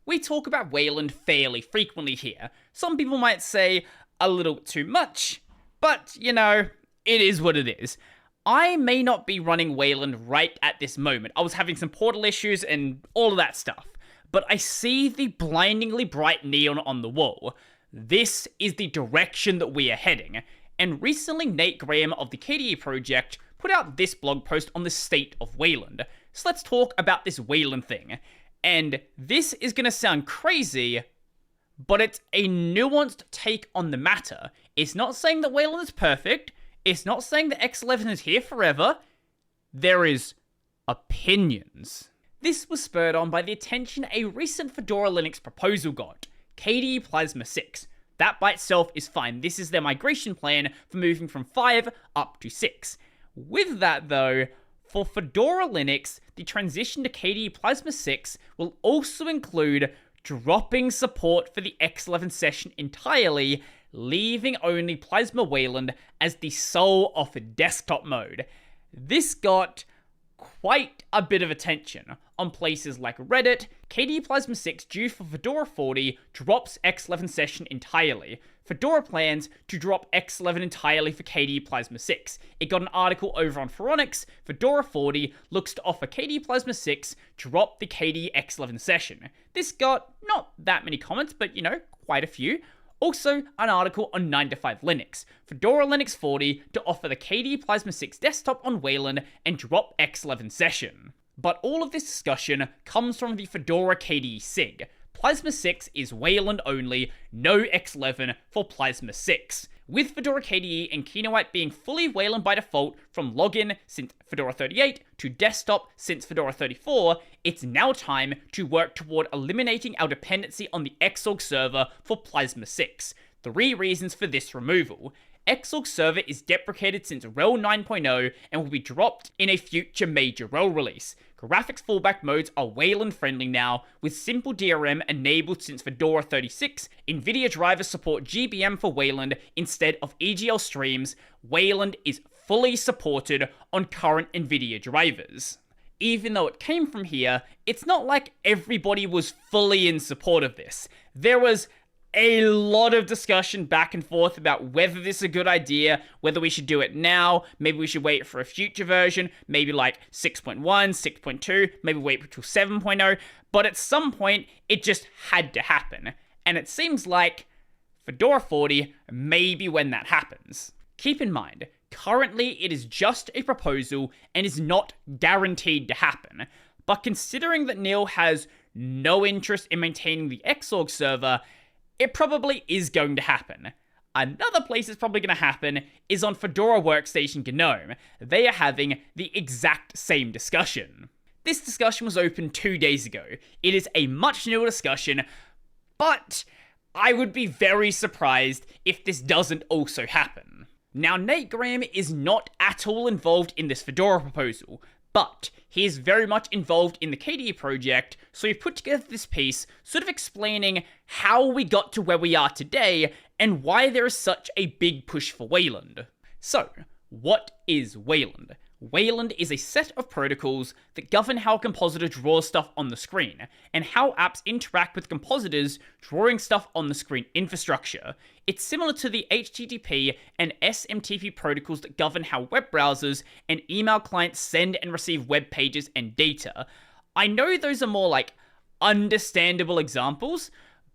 We talk about Wayland fairly frequently here. Some people might say a little too much, but, it is what it is. I may not be running Wayland right at this moment. I was having some portal issues and all of that stuff. But I see the blindingly bright neon on the wall. This is the direction that we are heading. And recently Nate Graham of the KDE project put out this blog post on the state of Wayland. So let's talk about this Wayland thing. And this is going to sound crazy, but it's a nuanced take on the matter. It's not saying that Wayland is perfect. It's not saying that X11 is here forever. There is opinions. This was spurred on by the attention a recent Fedora Linux proposal got, KDE Plasma 6. That by itself is fine. This is their migration plan for moving from 5 up to 6. With that though, for Fedora Linux, the transition to KDE Plasma 6 will also include dropping support for the X11 session entirely, leaving only Plasma Wayland as the sole offered desktop mode. This got quite a bit of attention on places like Reddit. KDE Plasma 6 due for Fedora 40 drops X11 session entirely. Fedora plans to drop X11 entirely for KDE Plasma 6. It got an article over on Phoronix. Fedora 40 looks to offer KDE Plasma 6 drop the KDE X11 session. This got not that many comments, but quite a few. Also, an article on 9to5 Linux. Fedora Linux 40 to offer the KDE Plasma 6 desktop on Wayland and drop X11 session. But all of this discussion comes from the Fedora KDE SIG. Plasma 6 is Wayland only, no X11 for Plasma 6. With Fedora KDE and Kinoite being fully Wayland by default from login since Fedora 38 to desktop since Fedora 34, it's now time to work toward eliminating our dependency on the Xorg server for Plasma 6. 3 reasons for this removal. Xorg server is deprecated since RHEL 9.0 and will be dropped in a future major RHEL release. Graphics fallback modes are Wayland friendly now, with simple DRM enabled since Fedora 36. NVIDIA drivers support GBM for Wayland instead of EGL streams. Wayland is fully supported on current NVIDIA drivers. Even though it came from here, it's not like everybody was fully in support of this. There was a lot of discussion back and forth about whether this is a good idea, whether we should do it now, maybe we should wait for a future version, maybe like 6.1, 6.2, maybe wait until 7.0, but at some point, it just had to happen. And it seems like Fedora 40 may be when that happens. Keep in mind, currently it is just a proposal and is not guaranteed to happen, but considering that Neil has no interest in maintaining the Xorg server, it probably is going to happen. Another place it's probably going to happen is on Fedora Workstation GNOME. They are having the exact same discussion. This discussion was opened 2 days ago. It is a much newer discussion, but I would be very surprised if this doesn't also happen. Now, Nate Graham is not at all involved in this Fedora proposal, but he is very much involved in the KDE project, so he put together this piece sort of explaining how we got to where we are today and why there is such a big push for Wayland. So, what is Wayland? Wayland is a set of protocols that govern how a compositor draws stuff on the screen, and how apps interact with compositors drawing stuff on the screen infrastructure. It's similar to the HTTP and SMTP protocols that govern how web browsers and email clients send and receive web pages and data. I know those are more like understandable examples,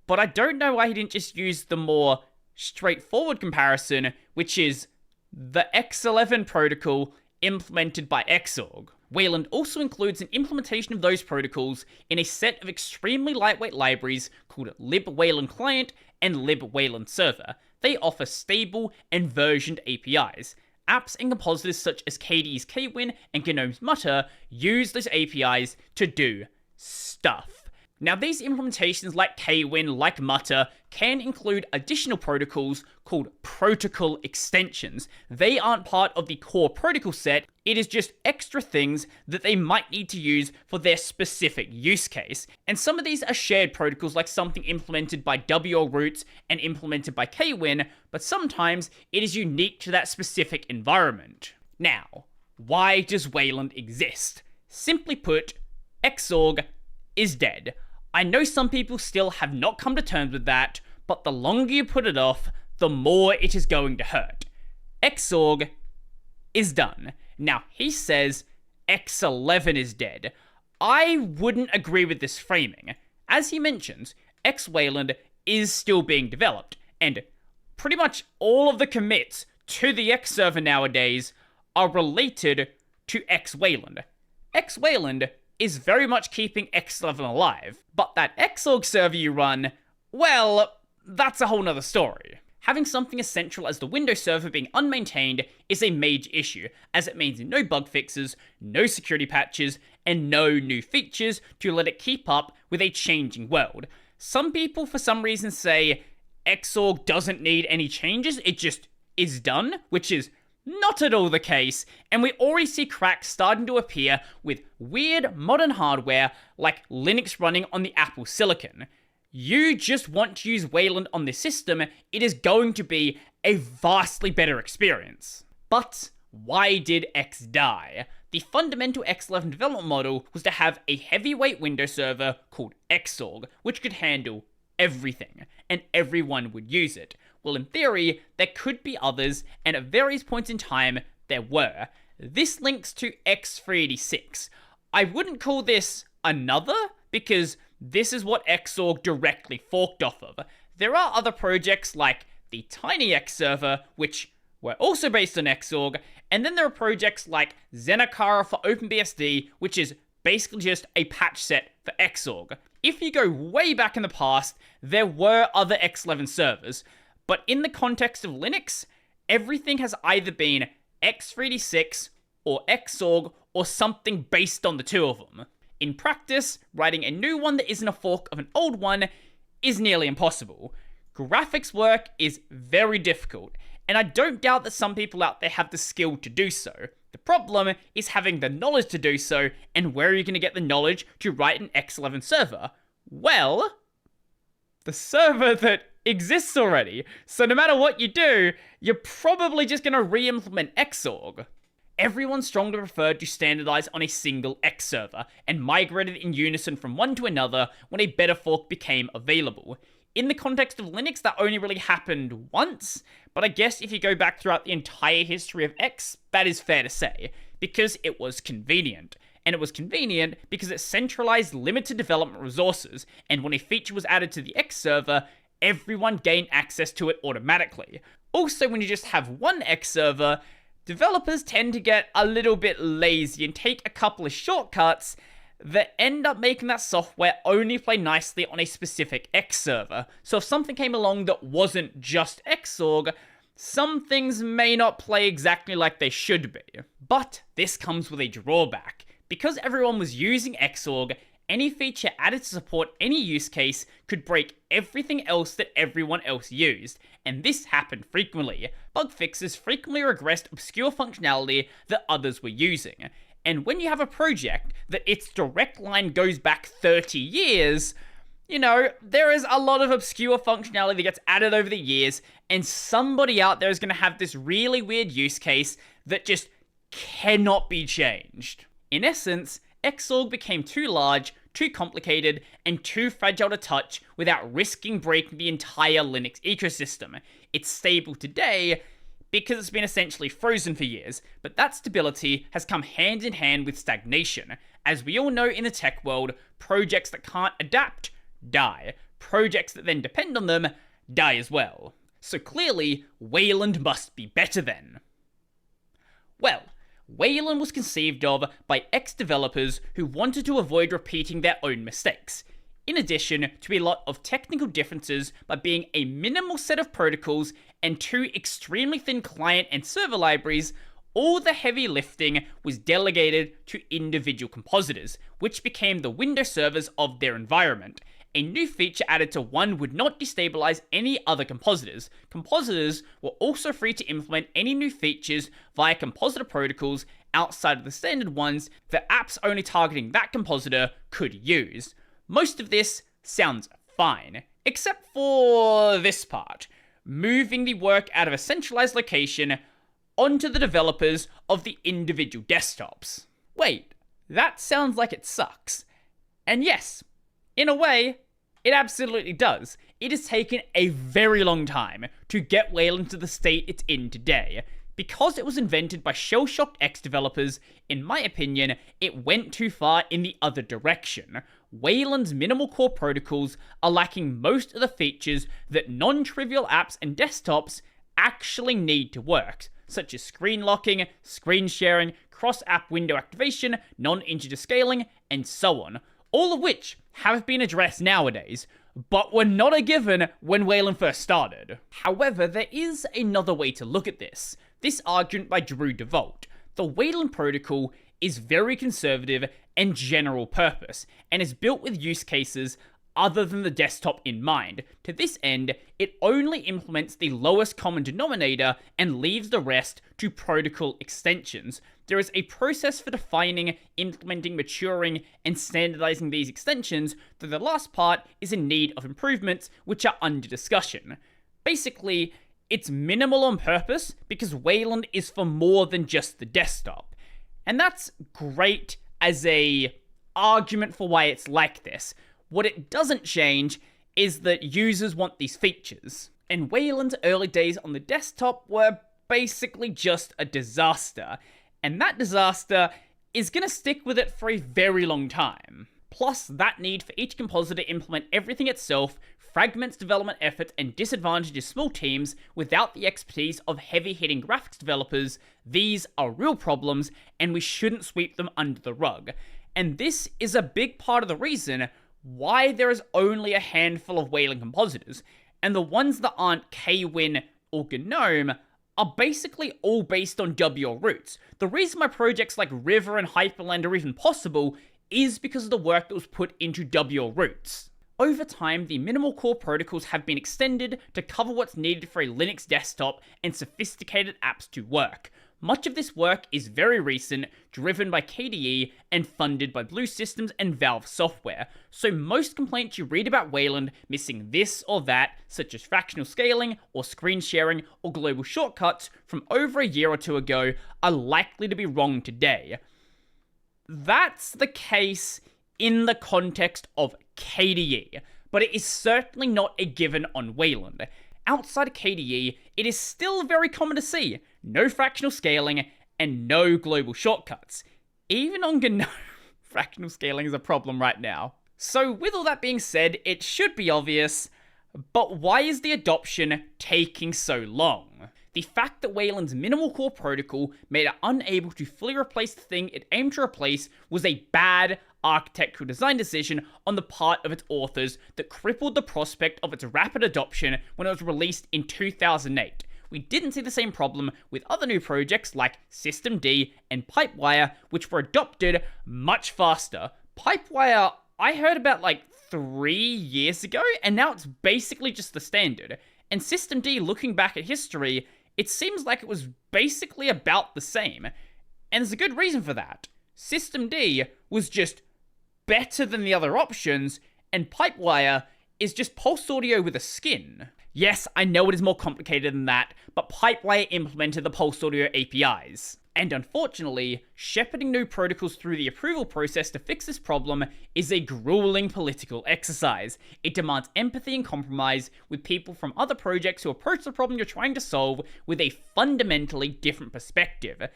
but I don't know why he didn't just use the more straightforward comparison, which is the X11 protocol implemented by Xorg. Wayland also includes an implementation of those protocols in a set of extremely lightweight libraries called libwayland client and libwayland server. They offer stable and versioned APIs. Apps and compositors such as KDE's Kwin and GNOME's Mutter use those APIs to do stuff. Now, these implementations like Kwin, like Mutter, can include additional protocols called protocol extensions. They aren't part of the core protocol set, it is just extra things that they might need to use for their specific use case. And some of these are shared protocols, like something implemented by WL Roots and implemented by Kwin, but sometimes it is unique to that specific environment. Now, why does Wayland exist? Simply put, Xorg is dead. I know some people still have not come to terms with that, but the longer you put it off, the more it is going to hurt. Xorg is done. Now, he says X11 is dead. I wouldn't agree with this framing. As he mentions, Wayland is still being developed, and pretty much all of the commits to the X server nowadays are related to Wayland. Wayland is very much keeping X11 alive, but that Xorg server you run, well, that's a whole nother story. Having something as central as the Windows server being unmaintained is a major issue, as it means no bug fixes, no security patches, and no new features to let it keep up with a changing world. Some people, for some reason, say Xorg doesn't need any changes, it just is done, which is not at all the case, and we already see cracks starting to appear with weird modern hardware like Linux running on the Apple Silicon. You just want to use Wayland on this system, it is going to be a vastly better experience. But why did X die? The fundamental X11 development model was to have a heavyweight Windows server called Xorg, which could handle everything, and everyone would use it. Well, in theory, there could be others, and at various points in time, there were. This links to X386. I wouldn't call this another, because this is what Xorg directly forked off of. There are other projects like the Tiny X server, which were also based on Xorg, and then there are projects like Zenakara for OpenBSD, which is basically just a patch set for Xorg. If you go way back in the past, there were other X11 servers, but in the context of Linux, everything has either been X386 or Xorg or something based on the two of them. In practice, writing a new one that isn't a fork of an old one is nearly impossible. Graphics work is very difficult, and I don't doubt that some people out there have the skill to do so. The problem is having the knowledge to do so, and where are you going to get the knowledge to write an X11 server? Well, the server that exists already, so no matter what you do, you're probably just going to re-implement Xorg. Everyone strongly preferred to standardize on a single X server, and migrated in unison from one to another when a better fork became available. In the context of Linux, that only really happened once, but I guess if you go back throughout the entire history of X, that is fair to say, because it was convenient. And it was convenient because it centralized limited development resources, and when a feature was added to the X server, everyone gained access to it automatically. Also, when you just have one X server, developers tend to get a little bit lazy and take a couple of shortcuts that end up making that software only play nicely on a specific X server. So if something came along that wasn't just Xorg, some things may not play exactly like they should be. But this comes with a drawback. Because everyone was using Xorg, any feature added to support any use case could break everything else that everyone else used, and this happened frequently. Bug fixes frequently regressed obscure functionality that others were using. And when you have a project that its direct line goes back 30 years, you know, there is a lot of obscure functionality that gets added over the years, and somebody out there is going to have this really weird use case that just cannot be changed. In essence, Xorg became too large, too complicated, and too fragile to touch without risking breaking the entire Linux ecosystem. It's stable today because it's been essentially frozen for years, but that stability has come hand in hand with stagnation. As we all know in the tech world, projects that can't adapt die. Projects that then depend on them die as well. So clearly, Wayland must be better then. Well, Wayland was conceived of by ex-developers who wanted to avoid repeating their own mistakes, in addition to a lot of technical differences by being a minimal set of protocols and two extremely thin client and server libraries. All the heavy lifting was delegated to individual compositors, which became the Windows servers of their environment. A new feature added to one would not destabilize any other compositors. Compositors were also free to implement any new features via compositor protocols outside of the standard ones that apps only targeting that compositor could use. Most of this sounds fine, except for this part: moving the work out of a centralized location onto the developers of the individual desktops. Wait, that sounds like it sucks. And yes, In a way, it absolutely does. It has taken a very long time to get Wayland to the state it's in today. Because it was invented by shell-shocked ex-developers, in my opinion, it went too far in the other direction. Wayland's minimal core protocols are lacking most of the features that non-trivial apps and desktops actually need to work, such as screen locking, screen sharing, cross-app window activation, non-integer scaling, and so on. All of which have been addressed nowadays, but were not a given when Wayland first started. However, there is another way to look at this. This argument by Drew DeVault. The Wayland protocol is very conservative and general purpose, and is built with use cases other than the desktop in mind. To this end, it only implements the lowest common denominator and leaves the rest to protocol extensions. There is a process for defining, implementing, maturing, and standardizing these extensions, though the last part is in need of improvements, which are under discussion. Basically, it's minimal on purpose because Wayland is for more than just the desktop. And that's great as a argument for why it's like this. What it doesn't change is that users want these features. And Wayland's early days on the desktop were basically just a disaster. And that disaster is going to stick with it for a very long time. Plus, that need for each compositor to implement everything itself fragments development effort and disadvantages small teams without the expertise of heavy-hitting graphics developers. These are real problems, and we shouldn't sweep them under the rug. And this is a big part of the reason why there is only a handful of Wayland compositors, and the ones that aren't Kwin or GNOME are basically all based on WL roots. The reason my projects like River and Hyperland are even possible is because of the work that was put into WL roots. Over time, the minimal core protocols have been extended to cover what's needed for a Linux desktop and sophisticated apps to work. Much of this work is very recent, driven by KDE, and funded by Blue Systems and Valve Software, so most complaints you read about Wayland missing this or that, such as fractional scaling, or screen sharing, or global shortcuts from over a year or two ago, are likely to be wrong today. That's the case in the context of KDE, but it is certainly not a given on Wayland. Outside of KDE, it is still very common to see no fractional scaling and no global shortcuts. Even on GNOME, fractional scaling is a problem right now. So with all that being said, it should be obvious, but why is the adoption taking so long? The fact that Wayland's minimal core protocol made it unable to fully replace the thing it aimed to replace was a bad architectural design decision on the part of its authors that crippled the prospect of its rapid adoption when it was released in 2008. We didn't see the same problem with other new projects like Systemd and Pipewire, which were adopted much faster. Pipewire, I heard about like 3 years ago, and now it's basically just the standard. And Systemd, looking back at history, it seems like it was basically about the same. And there's a good reason for that. Systemd was just better than the other options, and Pipewire is just pulse audio with a skin. Yes, I know it is more complicated than that, but Pipewire implemented the pulse audio APIs. And unfortunately, shepherding new protocols through the approval process to fix this problem is a grueling political exercise. It demands empathy and compromise with people from other projects who approach the problem you're trying to solve with a fundamentally different perspective.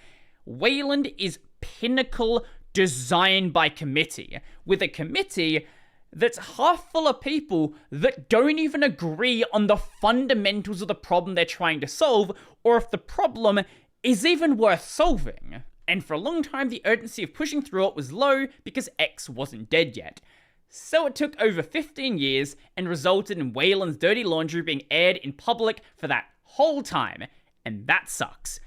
Wayland is pinnacle designed by committee, with a committee that's half full of people that don't even agree on the fundamentals of the problem they're trying to solve, or if the problem is even worth solving. And for a long time, the urgency of pushing through it was low because X wasn't dead yet. So it took over 15 years and resulted in Wayland's dirty laundry being aired in public for that whole time, and that sucks.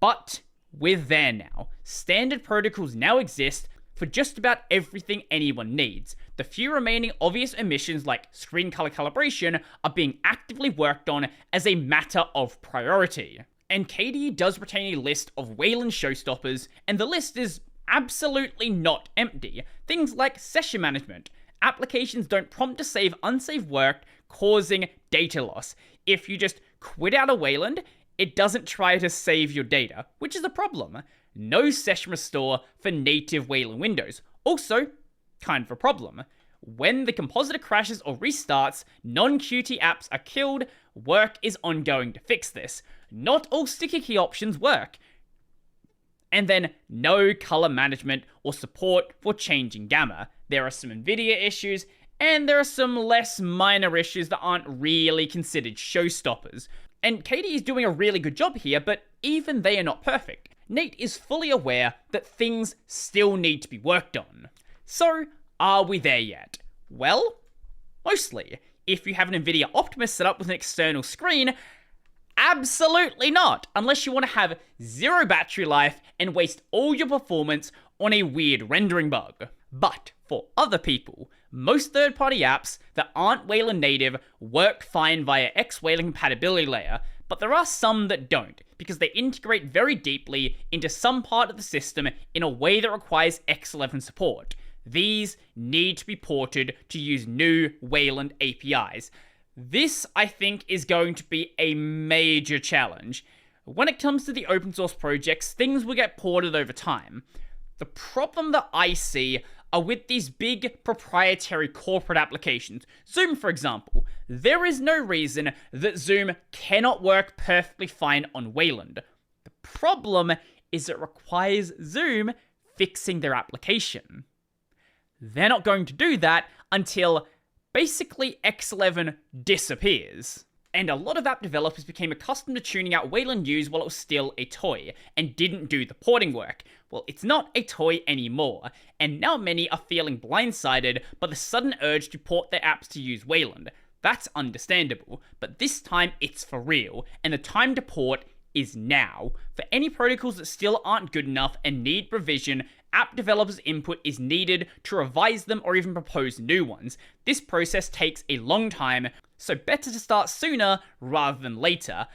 But we're there now. Standard protocols now exist for just about everything anyone needs. The few remaining obvious omissions like screen color calibration are being actively worked on as a matter of priority. And KDE does retain a list of Wayland showstoppers, and the list is absolutely not empty. Things like session management. Applications don't prompt to save unsaved work, causing data loss. If you just quit out of Wayland, it doesn't try to save your data, which is a problem. No session restore for native Wayland Windows. Also, kind of a problem. when the compositor crashes or restarts, non-Qt apps are killed. Work is ongoing to fix this. Not all sticky key options work. And then no color management or support for changing gamma. There are some NVIDIA issues, and there are some less minor issues that aren't really considered showstoppers. And Katie is doing a really good job here, but even they are not perfect. Nate is fully aware that things still need to be worked on. So, are we there yet? Well, mostly. If you have an NVIDIA Optimus set up with an external screen, absolutely not, unless you want to have zero battery life and waste all your performance on a weird rendering bug. But for other people, most third-party apps that aren't Wayland native work fine via X-Wayland compatibility layer, but there are some that don't, because they integrate very deeply into some part of the system in a way that requires X11 support. These need to be ported to use new Wayland APIs. This, I think, is going to be a major challenge. When it comes to the open source projects, things will get ported over time. The problem that I see are with these big proprietary corporate applications. Zoom, for example. There is no reason that Zoom cannot work perfectly fine on Wayland. The problem is it requires Zoom fixing their application. They're not going to do that until basically X11 disappears. And a lot of app developers became accustomed to tuning out Wayland Use while it was still a toy, and didn't do the porting work. Well, it's not a toy anymore, and now many are feeling blindsided by the sudden urge to port their apps to use Wayland. That's understandable, but this time it's for real, and the time to port is now. For any protocols that still aren't good enough and need revision, app developers' input is needed to revise them or even propose new ones. This process takes a long time, so better to start sooner rather than later,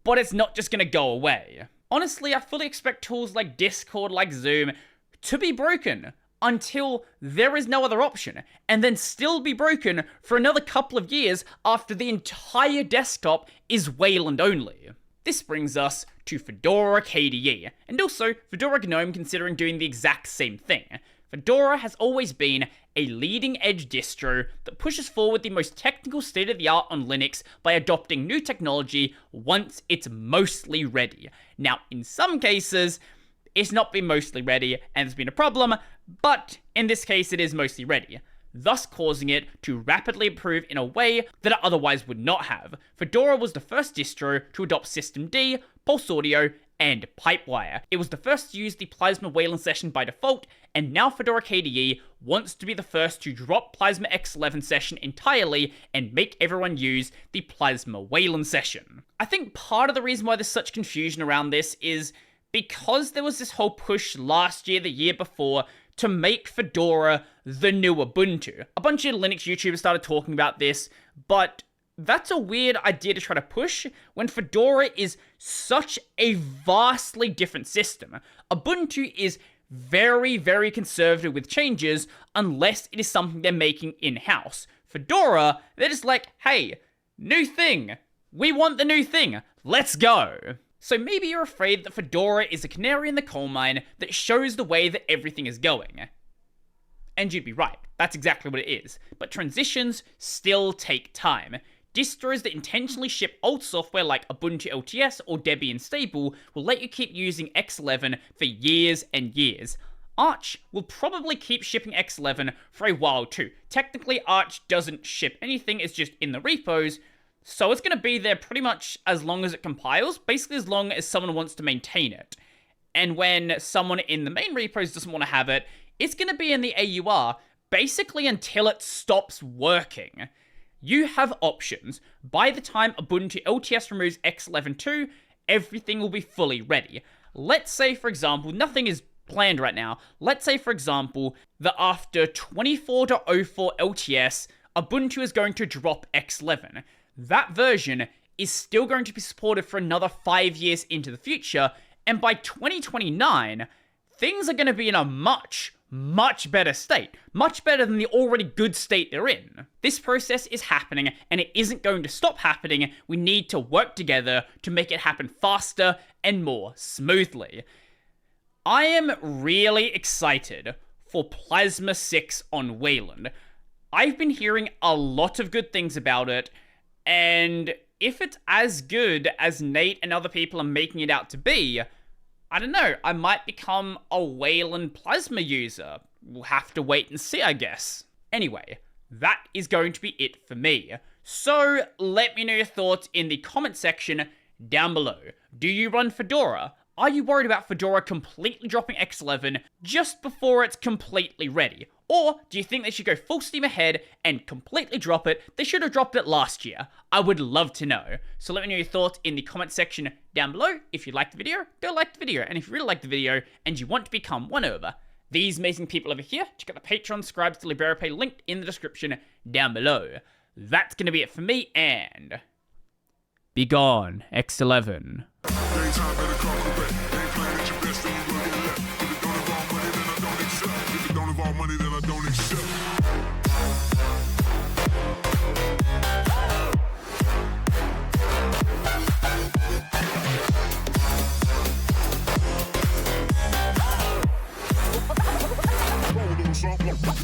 but it's not just gonna go away. Honestly, I fully expect tools like Discord, like Zoom, to be broken until there is no other option, and then still be broken for another couple of years after the entire desktop is Wayland only. This brings us to Fedora KDE, and also Fedora GNOME considering doing the exact same thing. Fedora has always been a leading-edge distro that pushes forward the most technical state-of-the-art on Linux by adopting new technology once it's mostly ready. Now, in some cases, it's not been mostly ready, and there's been a problem, but in this case it is mostly ready, thus causing it to rapidly improve in a way that it otherwise would not have. Fedora was the first distro to adopt systemd, Pulse Audio, and Pipewire. It was the first to use the Plasma Wayland session by default, and now Fedora KDE wants to be the first to drop Plasma X11 session entirely and make everyone use the Plasma Wayland session. I think part of the reason why there's such confusion around this is because there was this whole push last year, the year before, to make Fedora the new Ubuntu. A bunch of Linux YouTubers started talking about this, but that's a weird idea to try to push when Fedora is such a vastly different system. Ubuntu is very, very conservative with changes unless it is something they're making in-house. Fedora, they're just like, hey, new thing. We want the new thing. Let's go. So maybe you're afraid that Fedora is a canary in the coal mine that shows the way that everything is going. And you'd be right, that's exactly what it is. But transitions still take time. Distros that intentionally ship old software like Ubuntu LTS or Debian Stable will let you keep using X11 for years and years. Arch will probably keep shipping X11 for a while too. Technically, Arch doesn't ship anything, it's just in the repos, so it's going to be there pretty much as long as it compiles, basically as long as someone wants to maintain it. And when someone in the main repos doesn't want to have it, it's going to be in the AUR, basically until it stops working. You have options. By the time Ubuntu LTS removes X11 2, everything will be fully ready. Let's say, for example, nothing is planned right now. Let's say, for example, that after 24.04 LTS, Ubuntu is going to drop X11. That version is still going to be supported for another 5 years into the future, and by 2029, things are going to be in a much better state. Much better than the already good state they're in. This process is happening, and it isn't going to stop happening. We need to work together to make it happen faster and more smoothly. I am really excited for Plasma 6 on Wayland. I've been hearing a lot of good things about it, and if it's as good as Nate and other people are making it out to be, I don't know, I might become a Wayland Plasma user. We'll have to wait and see, I guess. Anyway, that is going to be it for me. So, let me know your thoughts in the comment section down below. Do you run Fedora? Are you worried about Fedora completely dropping X11 just before it's completely ready? Or do you think they should go full steam ahead and completely drop it? They should have dropped it last year. I would love to know. So let me know your thoughts in the comment section down below. If you liked the video, go like the video. And if you really liked the video and you want to become one over these amazing people over here, check out the Patreon, subscribe to the Libera Pay linked in the description down below. That's going to be it for me, and be gone, X11.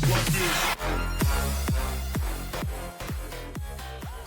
Like this.